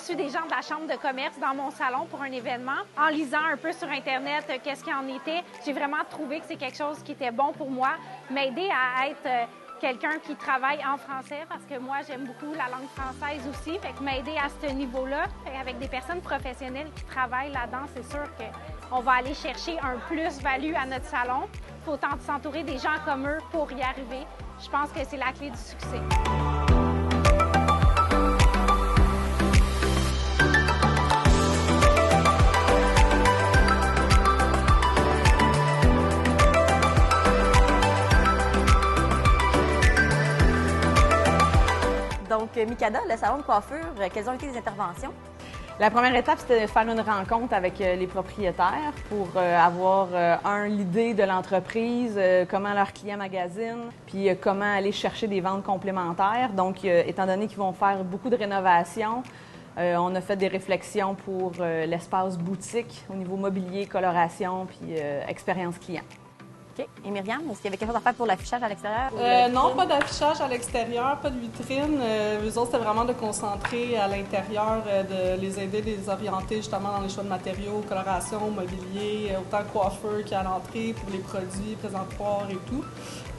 reçu des gens de la Chambre de commerce dans mon salon pour un événement. En lisant un peu sur Internet qu'est-ce qu'il en était, j'ai vraiment trouvé que c'est quelque chose qui était bon pour moi, m'aider à être quelqu'un qui travaille en français, parce que moi, j'aime beaucoup la langue française aussi. Fait que m'aider à ce niveau-là, avec des personnes professionnelles qui travaillent là-dedans, c'est sûr qu'on va aller chercher un plus-value à notre salon. Il faut s'entourer des gens comme eux pour y arriver. Je pense que c'est la clé du succès. Donc, Mikada, le salon de coiffure, quelles ont été les interventions? La première étape, c'était de faire une rencontre avec les propriétaires pour avoir, l'idée de l'entreprise, comment leurs clients magasinent, puis comment aller chercher des ventes complémentaires. Donc, étant donné qu'ils vont faire beaucoup de rénovations, on a fait des réflexions pour l'espace boutique au niveau mobilier, coloration, puis expérience client. OK. Et Myriam, est-ce qu'il y avait quelque chose à faire pour l'affichage à l'extérieur? Non, pas d'affichage à l'extérieur, pas de vitrine. Eux autres, c'était vraiment de concentrer à l'intérieur, de les aider, de les orienter justement dans les choix de matériaux, coloration, mobilier, autant coiffeur qu'à l'entrée pour les produits, présentoirs et tout.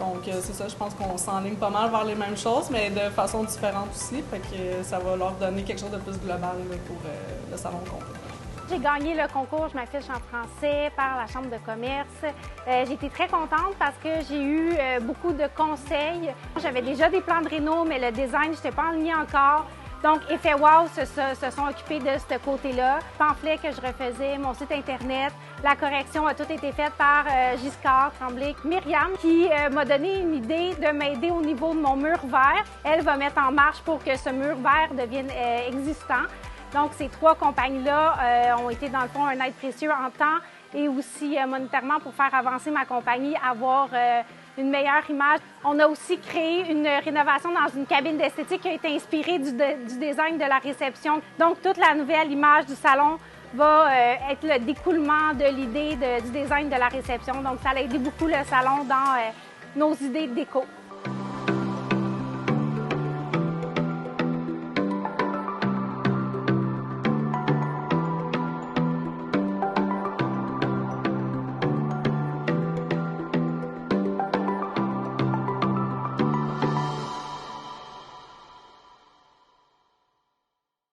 Donc, c'est ça, je pense qu'on s'enligne pas mal vers les mêmes choses, mais de façon différente aussi. Fait que ça va leur donner quelque chose de plus global là, pour le salon complet. J'ai gagné le concours Je m'affiche en français par la Chambre de commerce. J'ai été très contente parce que j'ai eu beaucoup de conseils. J'avais déjà des plans de réno, mais le design, je n'étais pas en ligne encore. Donc, Effet Wow se sont occupés de ce côté-là. Pamphlet que je refaisais, mon site Internet, la correction a tout été faite par Giscard Tremblay. Myriam, qui m'a donné une idée de m'aider au niveau de mon mur vert. Elle va mettre en marche pour que ce mur vert devienne existant. Donc, ces trois compagnies-là ont été, dans le fond, un aide précieux en temps et aussi monétairement pour faire avancer ma compagnie, avoir une meilleure image. On a aussi créé une rénovation dans une cabine d'esthétique qui a été inspirée du design de la réception. Donc, toute la nouvelle image du salon va être le découlement de l'idée du design de la réception. Donc, ça a aidé beaucoup le salon dans nos idées de déco.